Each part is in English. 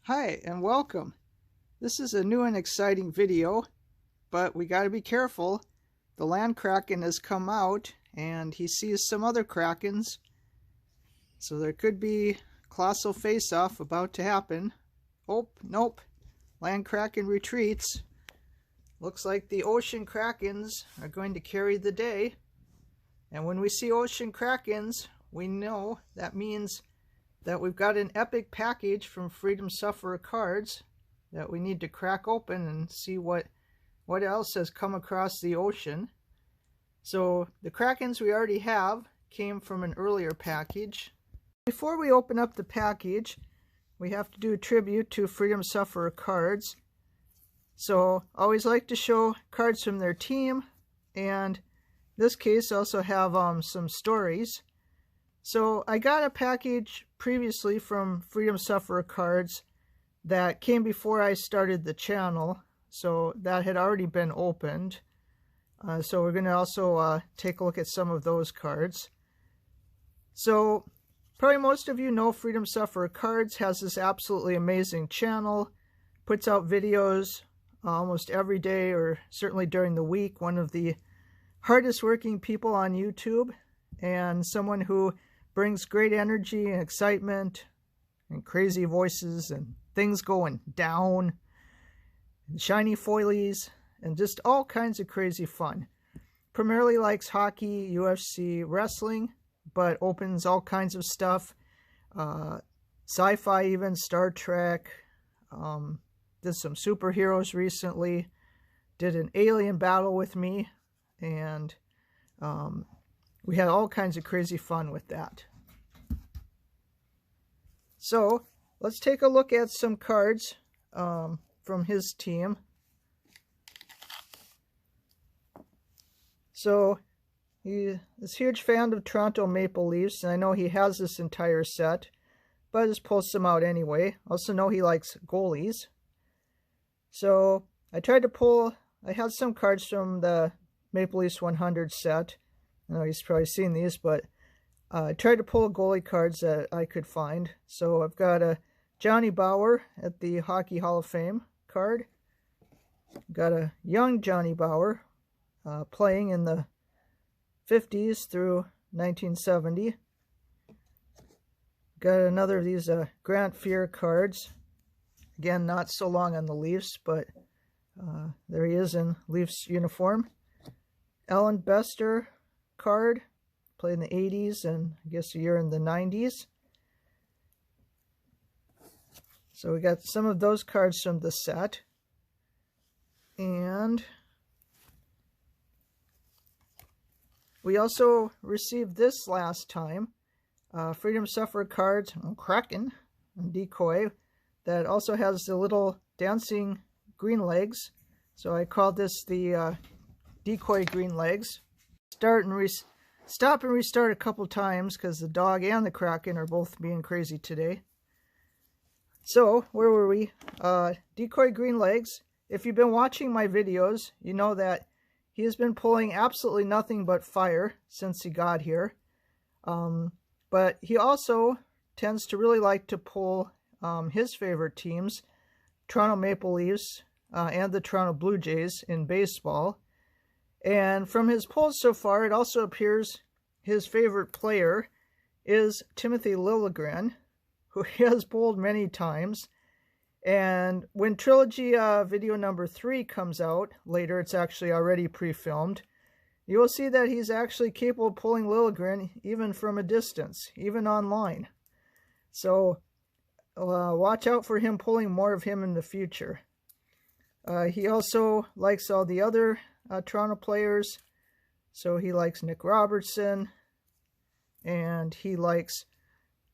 Hi and welcome. This is a new and exciting video, but we got to be careful. The land kraken has come out and he sees some other krakens, so there could be colossal face-off about to happen. Oh, nope. Land kraken retreats. Looks like the ocean krakens are going to carry the day. And when we see ocean krakens, we know that means that we've got an epic package from FreedomSufferer Cards that we need to crack open and see what else has come across the ocean. So the krakens we already have came from an earlier package. Before we open up the package, we have to do a tribute to FreedomSufferer Cards. So I always like to show cards from their team, and in this case also have some stories. So I got a package previously from FreedomSufferer Cards that came before I started the channel, so that had already been opened. So we're going to also take a look at some of those cards. So probably most of you know FreedomSufferer Cards has this absolutely amazing channel, puts out videos almost every day or certainly during the week. One of the hardest working people on YouTube, and someone who brings great energy and excitement and crazy voices and things going down and shiny foilies and just all kinds of crazy fun. Primarily likes hockey, UFC, wrestling, but opens all kinds of stuff, sci-fi even, Star Trek, did some superheroes recently, did an alien battle with me, and we had all kinds of crazy fun with that. So let's take a look at some cards from his team. So he is a huge fan of Toronto Maple Leafs, and I know he has this entire set, but I just pull some out anyway. Also know he likes goalies. So I tried to pull, I had some cards from the Maple Leafs 100 set. I know he's probably seen these, but I tried to pull goalie cards that I could find. So I've got a Johnny Bower at the Hockey Hall of Fame card. Got a young Johnny Bower playing in the 50s through 1970. Got another of these Grant Fuhr cards. Again, not so long on the Leafs, but there he is in Leafs uniform. Ellen Bester card, played in the 80s and I guess a year in the 90s. So we got some of those cards from the set. And we also received this last time, FreedomSufferer Cards, Kraken, and Decoy, that also has the little dancing green legs. So I call this the Decoy green legs. Stop and restart a couple times because the dog and the kraken are both being crazy today. So where were we? Decoy green legs. If you've been watching my videos, you know that he has been pulling absolutely nothing but fire since he got here. But he also tends to really like to pull his favorite teams, Toronto Maple Leafs and the Toronto Blue Jays in baseball. And from his pulls so far, it also appears his favorite player is Timothy Liljegren, who he has pulled many times. And when Trilogy video number 3 comes out later, it's actually already pre-filmed, you will see that he's actually capable of pulling Liljegren even from a distance, even online. So watch out for him pulling more of him in the future. He also likes all the other Toronto players. So he likes Nick Robertson, and he likes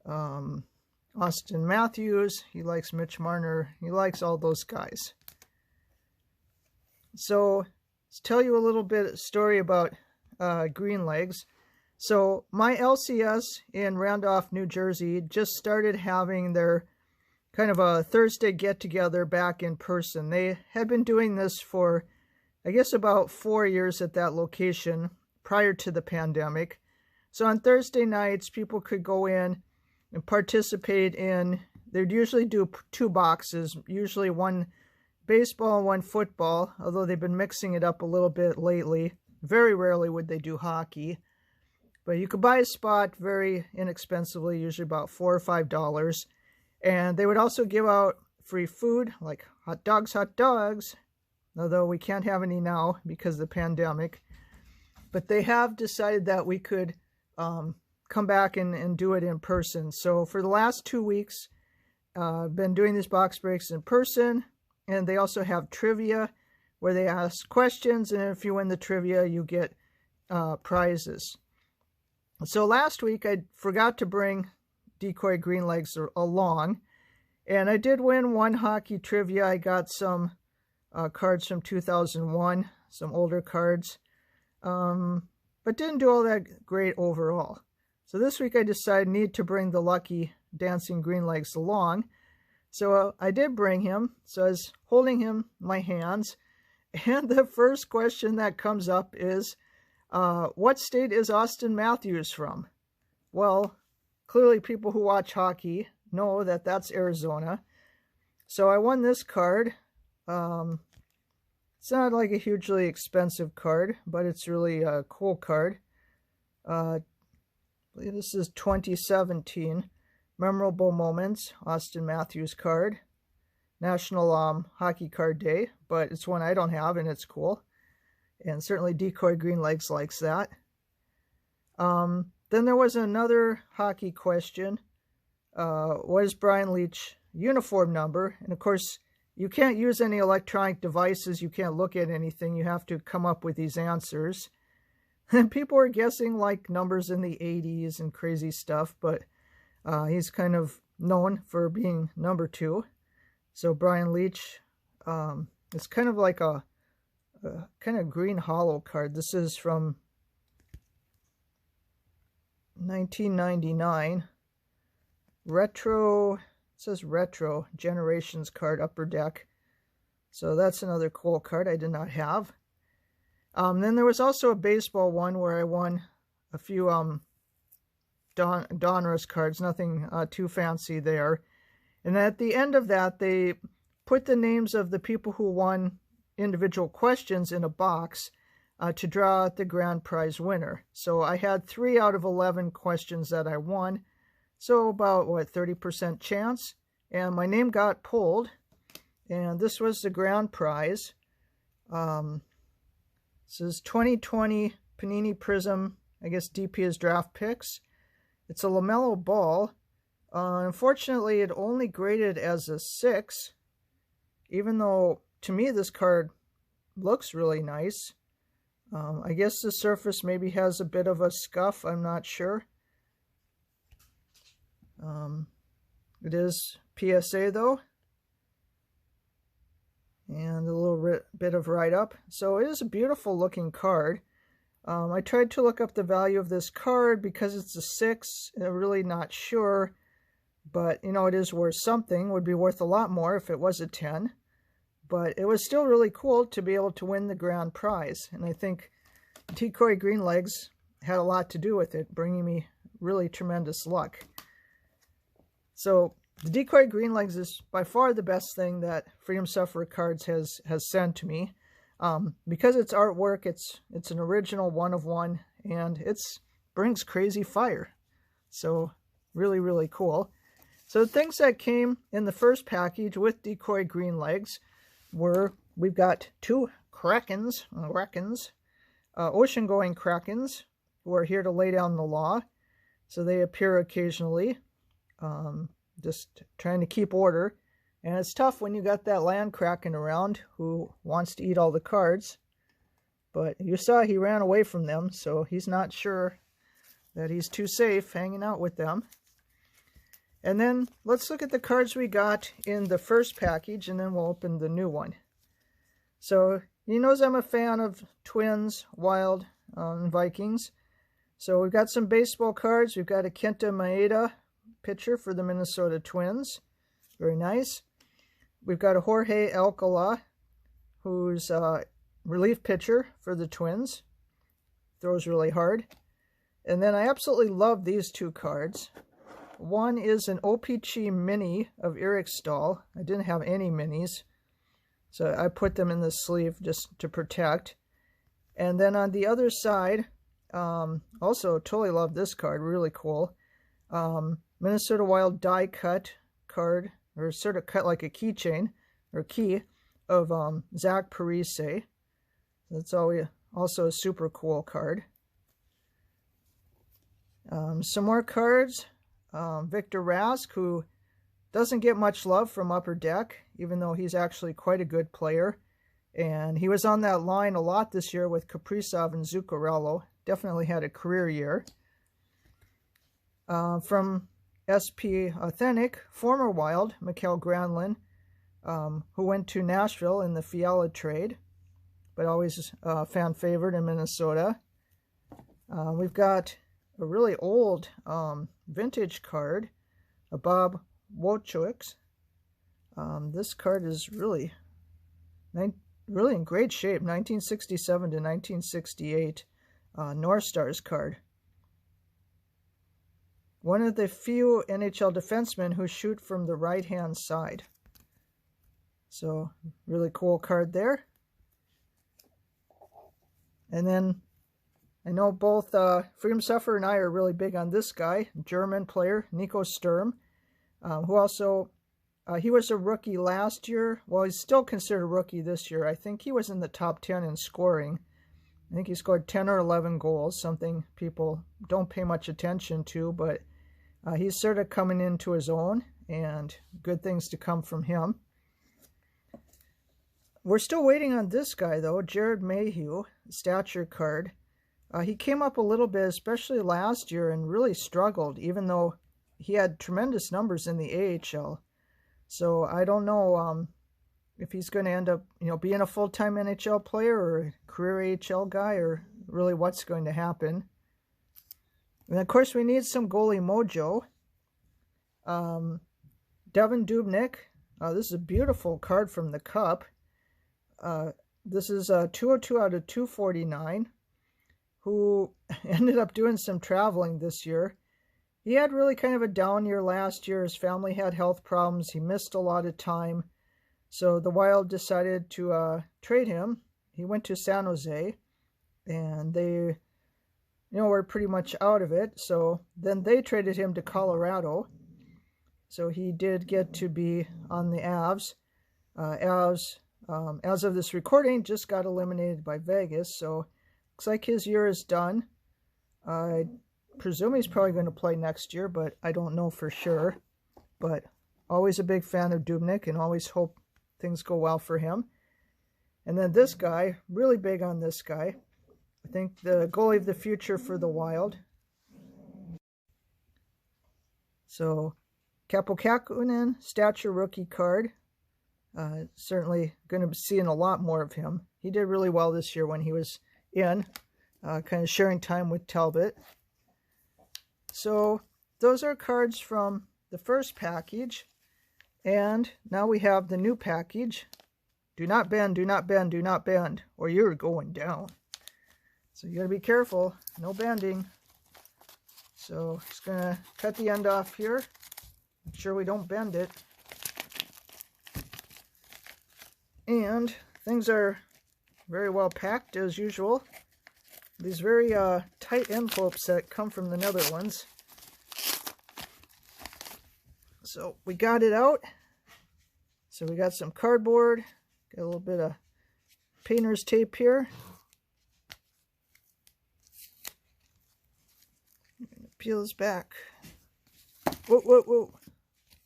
Austin Matthews, he likes Mitch Marner, he likes all those guys. So let's tell you a little bit story about green legs. So my LCS in Randolph, New Jersey just started having their kind of a Thursday get-together back in person. They had been doing this for, I guess, about 4 years at that location prior to the pandemic. So on Thursday nights, people could go in and participate in they'd usually do 2 boxes, usually one baseball and one football, although they've been mixing it up a little bit lately. Very rarely would they do hockey. But you could buy a spot very inexpensively, usually about $4 or $5. And they would also give out free food, like hot dogs, although we can't have any now because of the pandemic. But they have decided that we could come back and do it in person. So for the last 2 weeks, I've been doing these box breaks in person. And they also have trivia where they ask questions. And if you win the trivia, you get prizes. So last week, I forgot to bring Decoy Green Legs along. And I did win one hockey trivia. I got some cards from 2001, some older cards. But didn't do all that great overall. So this week I decided I need to bring the lucky Dancing Green Legs along. So I did bring him. So I was holding him in my hands. And the first question that comes up is, what state is Austin Matthews from? Well, clearly people who watch hockey know that that's Arizona. So I won this card. It's not like a hugely expensive card, but it's really a cool card. This is 2017 Memorable Moments Austin Matthews card. National Hockey Card Day, but it's one I don't have, and it's cool. And certainly Decoy Green Legs likes that. Then there was another hockey question. What is Brian Leetch's uniform number? And of course, you can't use any electronic devices. You can't look at anything. You have to come up with these answers. And people are guessing like numbers in the 80s and crazy stuff, but he's kind of known for being number 2. So Brian Leetch, it's kind of like a kind of green hollow card. This is from 1999. Retro, it says Retro Generations card, upper deck. So that's another cool card I did not have. Then there was also a baseball one where I won a few Donruss cards, nothing too fancy there. And at the end of that, they put the names of the people who won individual questions in a box to draw out the grand prize winner. So I had 3 out of 11 questions that I won. So about, 30% chance. And my name got pulled. And this was the grand prize. This is 2020 Panini Prism, I guess DP is draft picks. It's a LaMelo Ball. Unfortunately, it only graded as a 6, even though, to me, this card looks really nice. I guess the surface maybe has a bit of a scuff, I'm not sure. It is PSA, though. And a little bit of write-up. So it is a beautiful looking card. I tried to look up the value of this card because it's a 6. I'm really not sure. But, it is worth something. It would be worth a lot more if it was a 10. But it was still really cool to be able to win the grand prize. And I think Decoy Green Legs had a lot to do with it, bringing me really tremendous luck. So the Decoy Green Legs is by far the best thing that Freedom Sufferer Cards has sent to me. Because it's artwork, it's an original 1 of 1, and it brings crazy fire. So really, really cool. So the things that came in the first package with Decoy Green Legs were, we've got 2 Krakens, ocean-going Krakens, who are here to lay down the law. So they appear occasionally, just trying to keep order. And it's tough when you got that land kraken around who wants to eat all the cards. But you saw he ran away from them, so he's not sure that he's too safe hanging out with them. And then let's look at the cards we got in the first package, and then we'll open the new one. So he knows I'm a fan of Twins, Wild, and Vikings. So we've got some baseball cards. We've got a Kenta Maeda pitcher for the Minnesota Twins. Very nice. We've got a Jorge Alcala, who's a relief pitcher for the Twins. Throws really hard. And then I absolutely love these 2 cards. One is an OPC mini of Eric Stahl. I didn't have any minis, so I put them in the sleeve just to protect. And then on the other side, also totally love this card, really cool. Minnesota Wild die cut card, or sort of cut like a keychain or key of Zach Parise. That's also a super cool card. Some more cards. Victor Rask, who doesn't get much love from Upper Deck, even though he's actually quite a good player. And he was on that line a lot this year with Kaprizov and Zuccarello. Definitely had a career year. From SP Authentic, former Wild, Mikael Granlund, who went to Nashville in the Fiala trade, but always fan favorite in Minnesota. We've got a really old vintage card, a Bob Wojcik. This card is really in great shape, 1967 to 1968 North Stars card. One of the few NHL defensemen who shoot from the right-hand side. So, really cool card there. And then, I know both Freedom Sufferer and I are really big on this guy, German player, Nico Sturm, who also, he was a rookie last year. Well, he's still considered a rookie this year. I think he was in the top 10 in scoring. I think he scored 10 or 11 goals, something people don't pay much attention to, but he's sort of coming into his own, and good things to come from him. We're still waiting on this guy, though, Jared Mayhew, stature card. He came up a little bit, especially last year, and really struggled, even though he had tremendous numbers in the AHL. So I don't know if he's going to end up, being a full-time NHL player or a career AHL guy, or really what's going to happen. And of course, we need some goalie mojo. Devan Dubnyk. This is a beautiful card from the Cup. This is 202 out of 249, who ended up doing some traveling this year. He had really kind of a down year last year. His family had health problems. He missed a lot of time. So the Wild decided to trade him. He went to San Jose, and they, were pretty much out of it. So then they traded him to Colorado. So he did get to be on the Avs. As of this recording, just got eliminated by Vegas. So looks like his year is done. I presume he's probably going to play next year, but I don't know for sure. But always a big fan of Dubnyk, and always hope things go well for him. And then this guy, really big on this guy. I think the goalie of the future for the Wild. So, Kaapo Kähkönen, stature rookie card. Certainly going to be seeing a lot more of him. He did really well this year when he was in, kind of sharing time with Talbot. So, those are cards from the first package. And now we have the new package. Do not bend, do not bend, do not bend, or you're going down. So you gotta be careful, no bending. So just gonna cut the end off here. Make sure we don't bend it. And things are very well packed as usual. These very tight envelopes that come from the Netherlands. So we got it out. So we got some cardboard. Got a little bit of painter's tape here. I'm gonna peel this back. Whoa, whoa, whoa.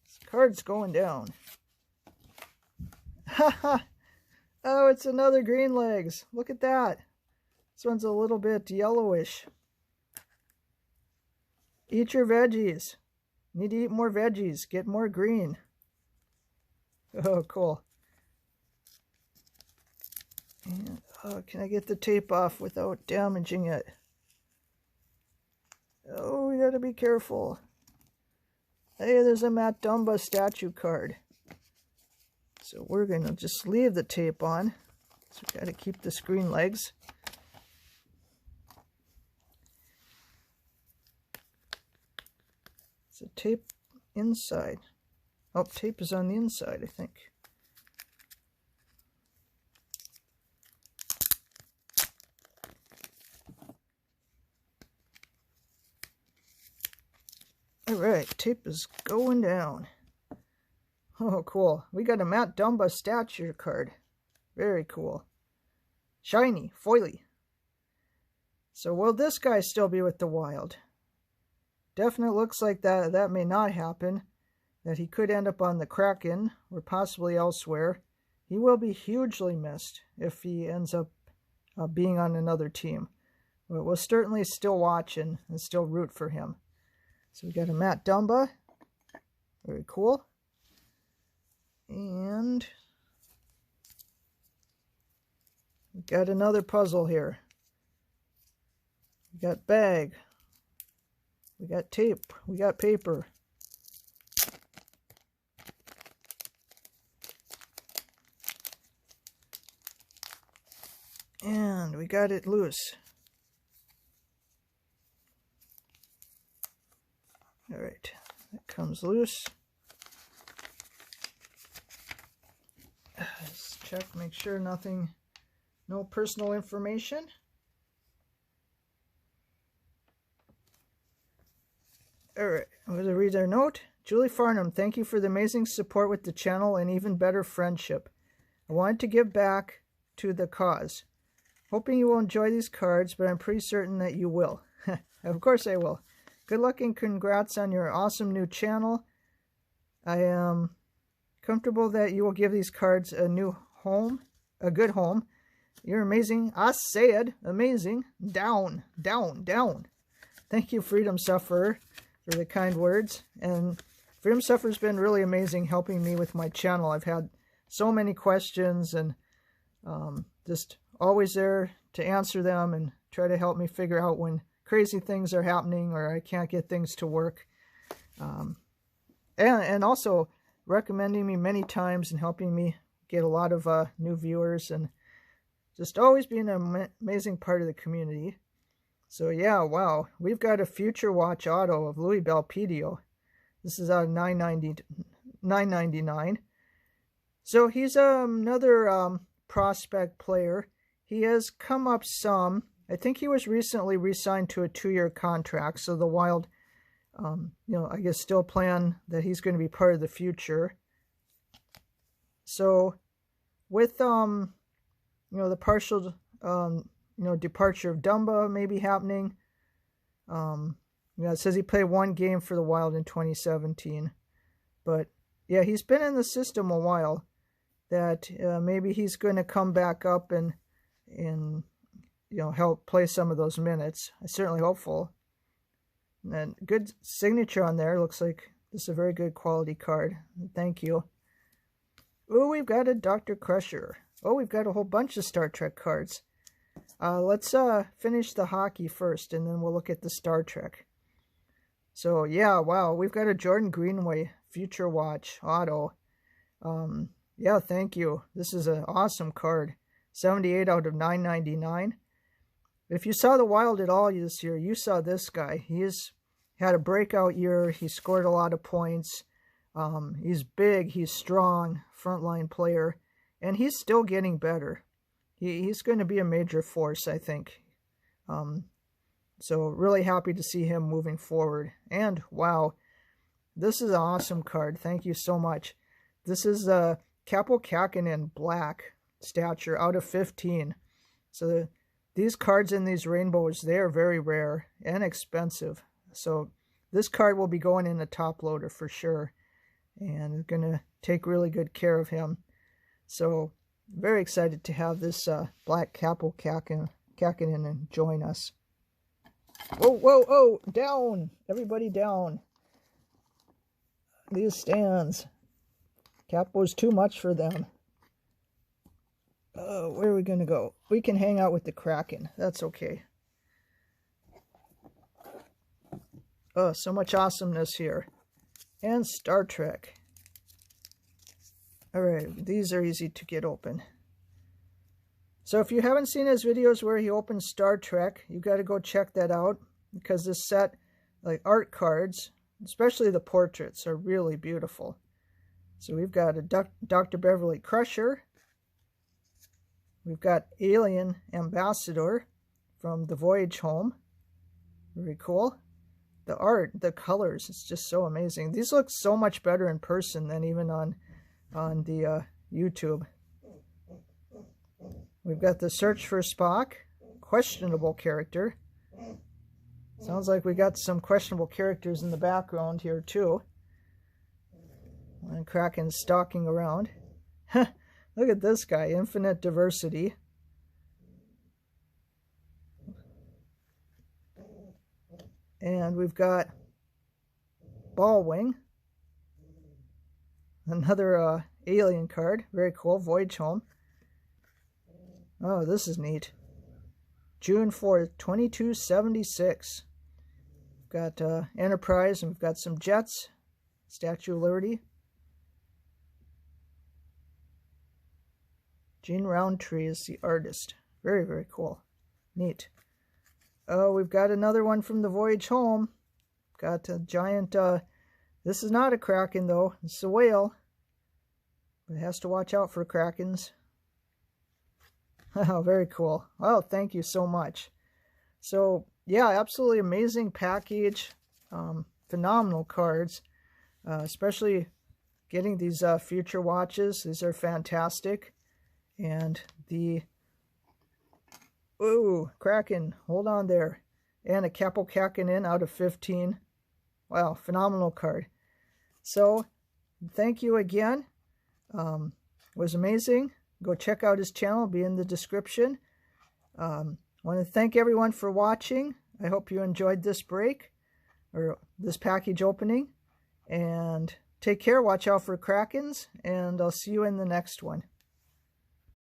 This card's going down. Haha. Oh, it's another green legs. Look at that. This one's a little bit yellowish. Eat your veggies. Need to eat more veggies. Get more green. Oh, cool. And, can I get the tape off without damaging it? Oh, we gotta be careful. Hey, there's a Matt Dumba statue card. So we're gonna just leave the tape on. So we gotta keep the green legs. Is it tape inside? Oh, tape is on the inside, I think. All right, tape is going down. Oh, cool. We got a Matt Dumba stature card. Very cool. Shiny, foily. So will this guy still be with the Wild? Definitely looks like that may not happen. That he could end up on the Kraken or possibly elsewhere. He will be hugely missed if he ends up being on another team. But we'll certainly still watch and still root for him. So we got a Matt Dumba. Very cool. And we got another puzzle here. We got bag. We got tape. We got paper. And we got it loose. All right, that comes loose. Let's check, make sure nothing, no personal information. All right, I'm going to read their note. Julie Farnham, thank you for the amazing support with the channel and even better friendship. I wanted to give back to the cause. Hoping you will enjoy these cards, but I'm pretty certain that you will. Of course I will. Good luck and congrats on your awesome new channel. I am comfortable that you will give these cards a new home, a good home. You're amazing. I said amazing. Down, down, down. Thank you, Freedom Sufferer, for the kind words. And Freedom Sufferer's been really amazing helping me with my channel. I've had so many questions and just always there to answer them and try to help me figure out when crazy things are happening or I can't get things to work. And also recommending me many times and helping me get a lot of new viewers and just always being an amazing part of the community. So yeah, wow. We've got a Future Watch auto of Louis Belpedio. This is out of $9.99. So he's another prospect player. He has come up some. I think he was recently re-signed to a 2-year contract. So the Wild, I guess still plan that he's going to be part of the future. So with, the partial, departure of Dumba maybe happening. It says he played 1 game for the Wild in 2017. But yeah, he's been in the system a while. That maybe he's going to come back up and help play some of those minutes. I'm certainly hopeful. And good signature on there. Looks like this is a very good quality card. Thank you. Oh, we've got a Dr. Crusher. Oh, we've got a whole bunch of Star Trek cards. Let's finish the hockey first, and then we'll look at the Star Trek. So, yeah, wow. We've got a Jordan Greenway Future Watch auto. Yeah, thank you. This is an awesome card. 78 out of 999. If you saw the Wild at all this year, you saw this guy. He's had a breakout year. He scored a lot of points. He's big. He's strong. Frontline player. And he's still getting better. He's going to be a major force, I think. So really happy to see him moving forward. And wow, this is an awesome card. Thank you so much. This is Kaapo Kähkönen Black stature out of 15. So these cards in these rainbows, they are very rare and expensive. So this card will be going in the top loader for sure. And we're going to take really good care of him. So very excited to have this black Kaapo Kähkönen join us. Whoa, whoa, oh, down. Everybody down. These stands. Kaapo's too much for them. Where are we going to go? We can hang out with the Kraken. That's okay. Oh, so much awesomeness here. And Star Trek. Alright, these are easy to get open. So if you haven't seen his videos where he opens Star Trek, you got to go check that out. Because this set, like art cards, especially the portraits are really beautiful. So we've got a Dr. Beverly Crusher. We've got Alien Ambassador from the Voyage Home. Very cool. The art, the colors, it's just so amazing. These look so much better in person than even on the YouTube. We've got the Search for Spock, questionable character. Sounds like we got some questionable characters in the background here too. And Kraken's stalking around. Look at this guy, infinite diversity. And we've got Ballwing. Another alien card. Very cool. Voyage Home. Oh, this is neat. June 4th, 2276. We've got Enterprise, and we've got some jets. Statue of Liberty. Gene Roundtree is the artist. Very, very cool. Neat. Oh, we've got another one from the Voyage Home. Got a giant, this is not a Kraken though, it's a whale. But it has to watch out for Krakens. Oh, very cool. Oh, thank you so much. So, yeah, absolutely amazing package. Phenomenal cards. Especially getting these future watches. These are fantastic. And the... Ooh, Kraken. Hold on there. And a Capocacinin out of 15. Wow, phenomenal card. So, thank you again. It was amazing. Go check out his channel. It'll be in the description. I want to thank everyone for watching. I hope you enjoyed this break, or this package opening. And take care. Watch out for Krakens. And I'll see you in the next one.